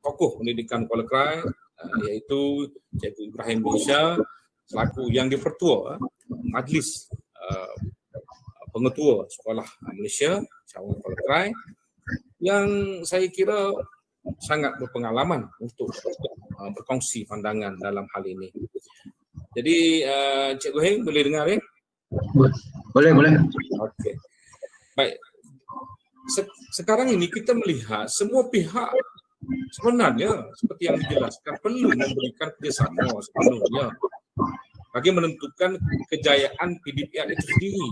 tokoh pendidikan Kuala Krai, iaitu Cikgu Ibrahim Bisha selaku yang dipertua Majlis Pengetua Sekolah Malaysia Cabang Kuala Krai, yang saya kira sangat berpengalaman untuk berkongsi pandangan dalam hal ini. Jadi Cikgu Heng boleh dengar ya? Boleh. Okey. Baik. Sekarang ini kita melihat semua pihak sebenarnya seperti yang dijelaskan perlu memberikan kerjasama sepenuhnya bagi menentukan kejayaan PDPR itu sendiri.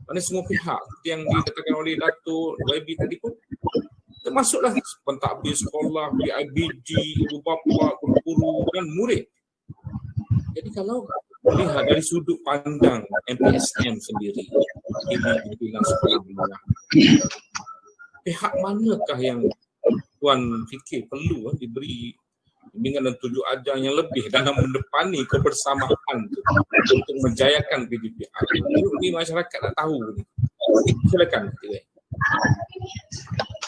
Kerana semua pihak yang dikatakan oleh Dato' YB tadi pun termasuklah pentadbir sekolah, PIBG, ibu bapa, guru dan murid. Jadi kalau melihat dari sudut pandang MPSM sendiri, pimpinan sekolah menengah, pihak manakah yang Tuan fikir perlu diberi bimbingan dan tunjuk ajar yang lebih dalam mendepani kebersamaan untuk menjayakan PDPR? Ini masyarakat nak tahu. Silakan.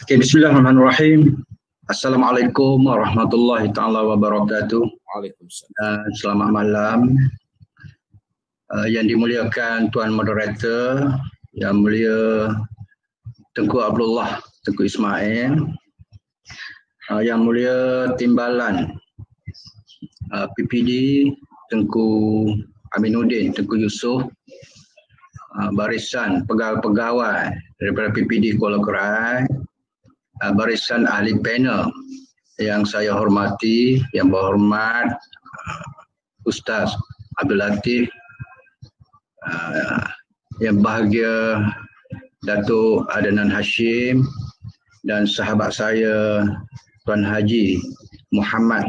Okay, bismillahirrahmanirrahim. Assalamualaikum warahmatullahi taala wabarakatuh. Waalaikumsalam. Selamat malam. Yang dimuliakan Tuan Moderator, Yang Mulia Tengku Abdullah Tengku Ismail, Yang Mulia Timbalan PPD Tengku Aminuddin Tengku Yusof, barisan pegawai-pegawai daripada PPD Kuala Krai, barisan ahli panel yang saya hormati, yang berhormat Ustaz Abdul Latif, yang bahagia Dato' Adnan Hashim, dan sahabat saya Tuan Haji Muhammad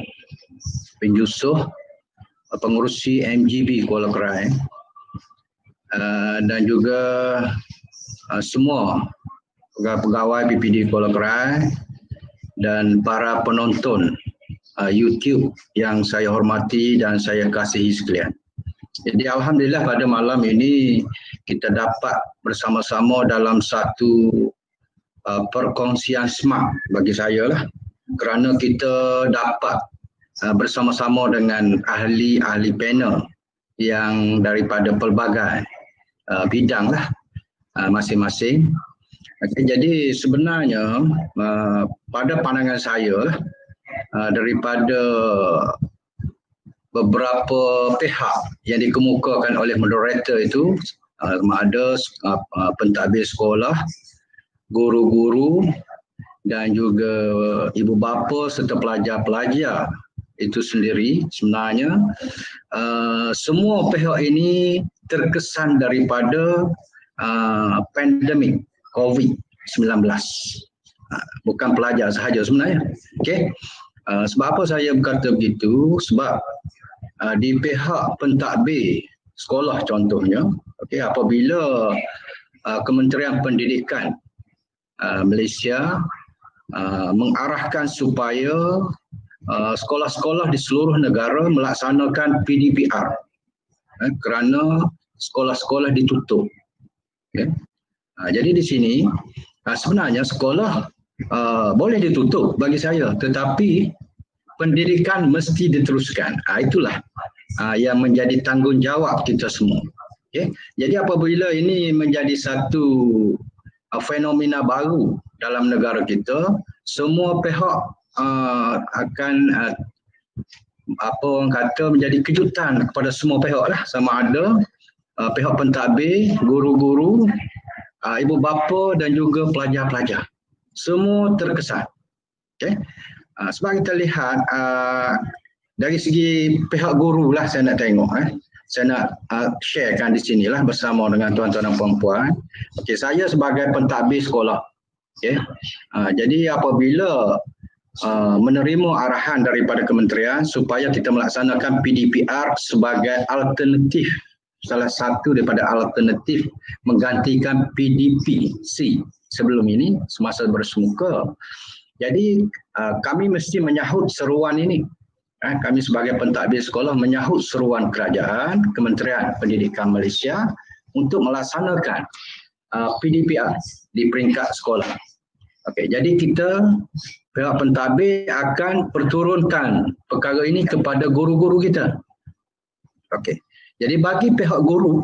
bin Yusof, pengurusi MGB Kuala Krai, dan juga semua pegawai PPD Kuala Krai dan para penonton YouTube yang saya hormati dan saya kasihi sekalian. Jadi alhamdulillah pada malam ini kita dapat bersama-sama dalam satu perkongsian smart bagi saya lah, kerana kita dapat bersama-sama dengan ahli-ahli panel yang daripada pelbagai bidang lah masing-masing. Okay, jadi sebenarnya pada pandangan saya daripada beberapa pihak yang dikemukakan oleh moderator itu, ada pentadbir sekolah, guru-guru dan juga ibu bapa serta pelajar-pelajar itu sendiri, sebenarnya semua pihak ini terkesan daripada pandemik COVID-19. Bukan pelajar sahaja sebenarnya. Okay. Sebab apa saya berkata begitu? Sebab di pihak pentadbir sekolah contohnya, okay, apabila Kementerian Pendidikan Malaysia mengarahkan supaya sekolah-sekolah di seluruh negara melaksanakan PDPR kerana sekolah-sekolah ditutup. Okay. Jadi di sini sebenarnya sekolah boleh ditutup bagi saya, tetapi pendidikan mesti diteruskan. Itulah yang menjadi tanggungjawab kita semua. Okay. Jadi apabila ini menjadi satu fenomena baru dalam negara kita, semua pihak akan apa orang kata menjadi kejutan kepada semua pihak lah, sama ada pihak pentadbir, guru-guru, ibu bapa dan juga pelajar-pelajar. Semua terkesan. Okay. Sebab kita lihat dari segi pihak guru lah saya nak tengok. Saya nak sharekan di sinilah bersama dengan tuan-tuan dan puan-puan. Okay, saya sebagai pentadbir sekolah. Okay. Jadi apabila menerima arahan daripada kementerian supaya kita melaksanakan PDPR sebagai alternatif, salah satu daripada alternatif menggantikan PDP-C sebelum ini semasa bersemuka. Jadi kami mesti menyahut seruan ini. Kami sebagai pentadbir sekolah menyahut seruan kerajaan, Kementerian Pendidikan Malaysia untuk melaksanakan PDPR di peringkat sekolah. Okey, jadi kita pihak pentadbir akan perturunkan perkara ini kepada guru-guru kita. Okey. Jadi bagi pihak guru,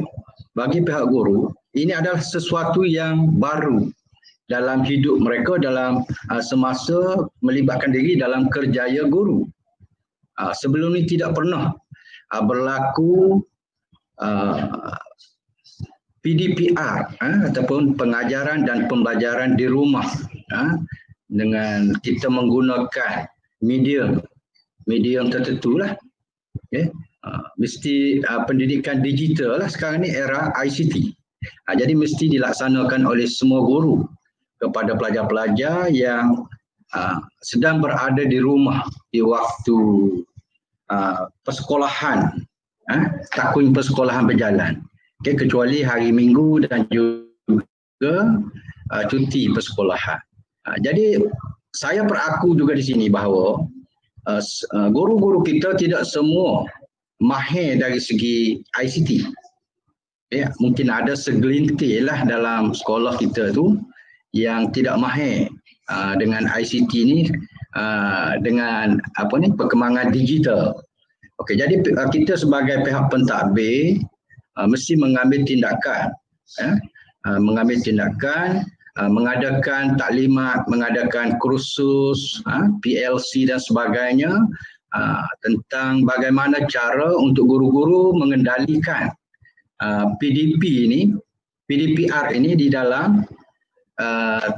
ini adalah sesuatu yang baru dalam hidup mereka dalam semasa melibatkan diri dalam kerjaya guru. Sebelum ini tidak pernah berlaku PDPR ataupun pengajaran dan pembelajaran di rumah dengan kita menggunakan medium tertentu lah. Okay. Mesti pendidikan digital lah sekarang ni, era ICT. Jadi mesti dilaksanakan oleh semua guru kepada pelajar-pelajar yang sedang berada di rumah di waktu persekolahan, takwim persekolahan berjalan. Okay, kecuali hari Minggu dan juga cuti persekolahan. Jadi saya beraku juga di sini bahawa guru-guru kita tidak semua mahir dari segi ICT. Ya, mungkin ada segelintir lah dalam sekolah kita tu yang tidak mahir dengan ICT ni, dengan perkembangan digital. Okey, jadi kita sebagai pihak pentadbir mesti mengambil tindakan, mengadakan taklimat, mengadakan kursus, PLC dan sebagainya tentang bagaimana cara untuk guru-guru mengendalikan PDPR ini di dalam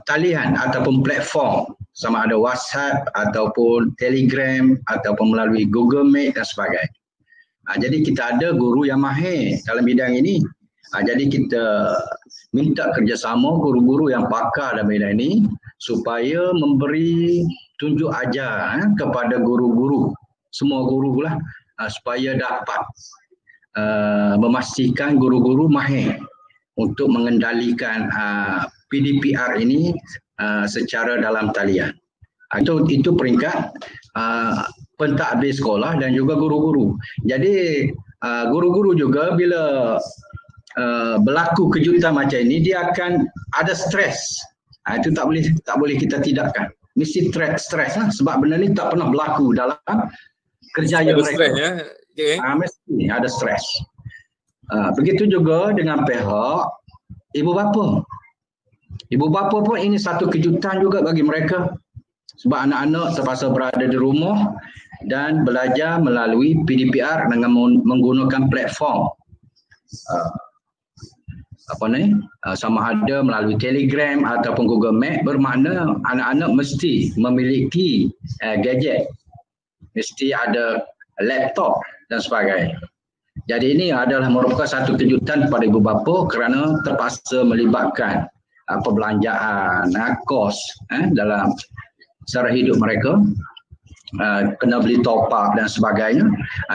talian ataupun platform, sama ada WhatsApp ataupun Telegram ataupun melalui Google Meet dan sebagainya. Jadi kita ada guru yang mahir dalam bidang ini. Jadi kita minta kerjasama guru-guru yang pakar dalam bidang ini supaya memberi tunjuk ajar kepada guru-guru, semua guru lah, supaya dapat memastikan guru-guru mahir untuk mengendalikan PDPR ini secara dalam talian. Itu peringkat pentadbir sekolah dan juga guru-guru. Jadi guru-guru juga bila berlaku kejutan macam ini, dia akan ada stres. Itu tak boleh kita tidakkan. Mesti stres sebab benda ni tak pernah berlaku dalam kerjaya mereka. Stres, ya? Okay. Mesti ada stres. Begitu juga dengan pihak ibu bapa. Ibu bapa pun ini satu kejutan juga bagi mereka. Sebab anak-anak terpaksa berada di rumah dan belajar melalui PDPR dengan menggunakan platform. Sama ada melalui Telegram ataupun Google Meet, bermakna anak-anak mesti memiliki gadget, mesti ada laptop dan sebagainya. Jadi ini adalah merupakan satu kejutan kepada ibu bapa kerana terpaksa melibatkan perbelanjaan, kos dalam sara hidup mereka, kena beli top up dan sebagainya.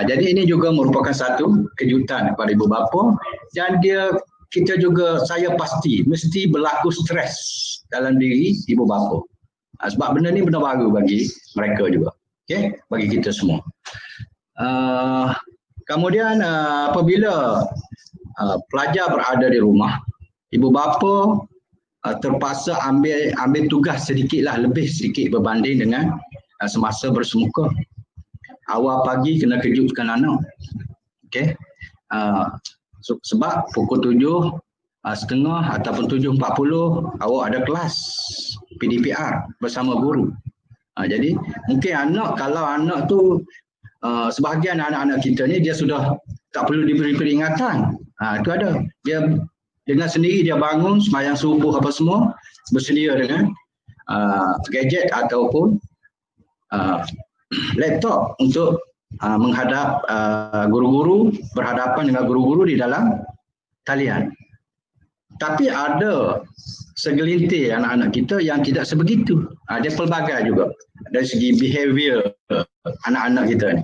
Jadi ini juga merupakan satu kejutan kepada ibu bapa dan saya pasti mesti berlaku stres dalam diri ibu bapa. Sebab benda ni benda baru bagi mereka juga. Okey, bagi kita semua. Kemudian apabila pelajar berada di rumah, ibu bapa terpaksa ambil tugas lebih sedikit berbanding dengan semasa bersemuka. Awal pagi kena kejutkan anak. Okey. Sebab pukul 7.30 ataupun 7.40 awak ada kelas PDPR bersama guru. Jadi mungkin kalau anak tu sebahagian anak-anak kita ni dia sudah tak perlu diberi peringatan. Itu ada. Dia dengan sendiri dia bangun sembahyang subuh apa semua, bersedia dengan gadget ataupun laptop untuk menghadap guru-guru, berhadapan dengan guru-guru di dalam talian. Tapi ada segelintir anak-anak kita yang tidak sebegitu. Dia pelbagai juga dari segi behavior anak-anak kita ni.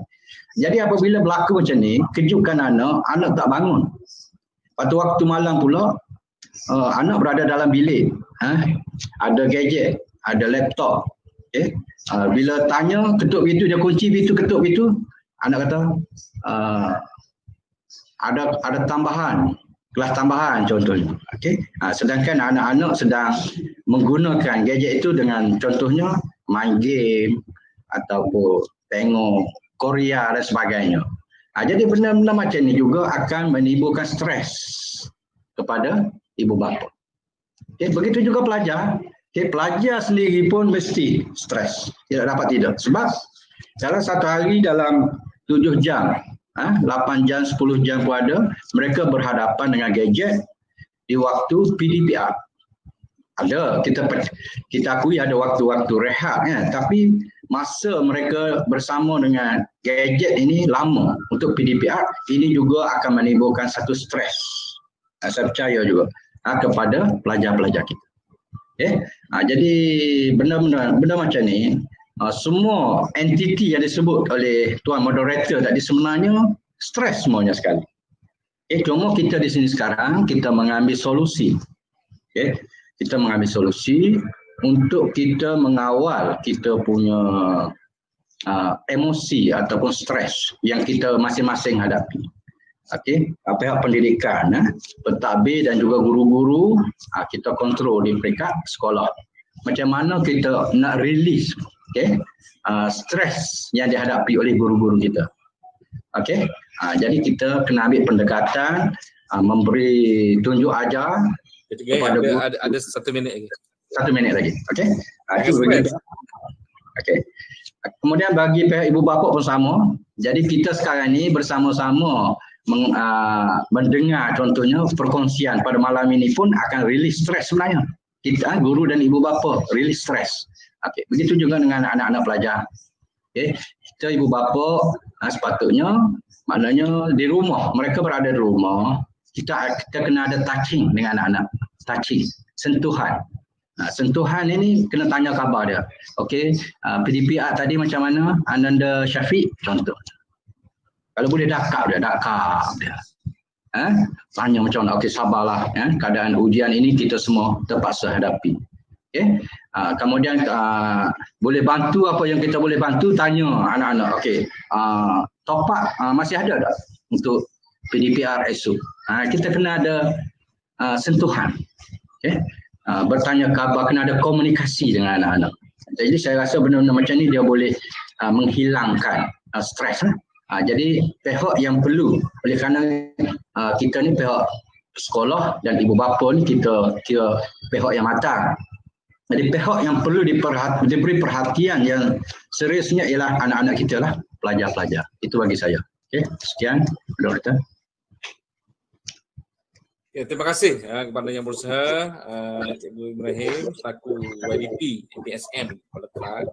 Jadi apabila berlaku macam ni, kejutkan anak tak bangun. Pada waktu malam pula, anak berada dalam bilik, ada gadget, ada laptop. Okay? Bila tanya, ketuk pintu, dia kunci pintu, ketuk pintu, anak kata ada tambahan, kelas tambahan contohnya. Okay? Sedangkan anak-anak sedang menggunakan gadget itu dengan contohnya main game ataupun tengok Korea dan sebagainya. Jadi benda-benda macam ni juga akan menimbulkan stres kepada ibu bapa. Begitu juga pelajar. Pelajar sendiri pun mesti stres. Tidak dapat tidur. Sebab dalam satu hari dalam 7 jam, 8 jam, 10 jam pun ada, mereka berhadapan dengan gadget di waktu PDPR. Ada, kita akui ada waktu-waktu rehat, tapi masa mereka bersama dengan gadget ini lama untuk PDPR, ini juga akan menimbulkan satu stres. Saya percaya juga kepada pelajar-pelajar kita. Jadi benda macam ni, semua entiti yang disebut oleh Tuan Moderator tadi sebenarnya stres semuanya sekali. Cuma kita di sini sekarang kita mengambil solusi. Kita mengambil solusi untuk kita mengawal kita punya emosi ataupun stres yang kita masing-masing hadapi. Pihak pendidikan, pentadbir dan juga guru-guru, kita kontrol di peringkat sekolah. Macam mana kita nak release stres yang dihadapi oleh guru-guru kita. Jadi kita kena ambil pendekatan, memberi tunjuk ajar kepada ada 1 minit lagi. 1 minit lagi. Kemudian bagi pihak ibu bapa pun sama. Jadi kita sekarang ni bersama-sama mendengar contohnya perkongsian pada malam ini pun akan release stres sebenarnya. Kita guru dan ibu bapa release stres. Begitu juga dengan anak-anak pelajar. Kita ibu bapa sepatutnya maknanya di rumah, mereka berada di rumah, kita kena ada touching dengan anak-anak. Touching, sentuhan. Sentuhan ini kena tanya khabar dia. PDPR tadi macam mana? Ananda Syafiq contoh. Kalau boleh dakap dia. Tanya macam mana? Sabarlah. Keadaan ujian ini kita semua terpaksa hadapi. Kemudian boleh bantu apa yang kita boleh bantu, tanya anak-anak. Top up masih ada tak untuk PDPR esok? Kita kena ada sentuhan. Bertanya khabar, kena ada komunikasi dengan anak-anak. Jadi saya rasa benda-benda macam ni dia boleh menghilangkan stres. Jadi pihak yang perlu, oleh kerana kita ni pihak sekolah dan ibu bapa ni kita pihak yang matang. Jadi pihak yang perlu diberi perhatian yang seriusnya ialah anak-anak kita lah, pelajar-pelajar. Itu bagi saya. Sekian, Doktor. Terima kasih kepada yang berusaha, Cikgu Ibrahim selaku YDP MPSM Kuala Kelang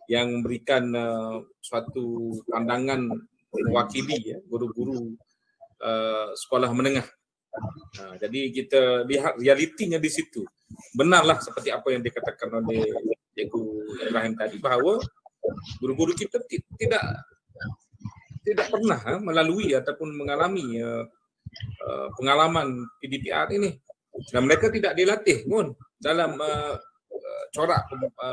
yang memberikan suatu pandangan mewakili guru-guru sekolah menengah. Jadi kita lihat realitinya di situ. Benarlah seperti apa yang dikatakan oleh Cikgu Ibrahim tadi, bahawa guru-guru kita tidak pernah melalui ataupun mengalami pengalaman PDPR ini, dan mereka tidak dilatih pun dalam corak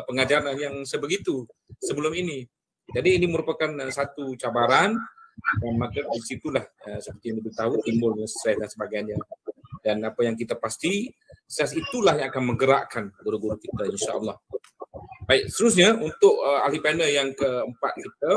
pengajaran yang sebegitu sebelum ini. Jadi ini merupakan satu cabaran, dan maka di situlah seperti yang kita tahu timbul stres dan sebagainya. Dan apa yang kita pasti, stres itulah yang akan menggerakkan guru-guru kita, insya-Allah. Baik, seterusnya untuk ahli panel yang keempat kita,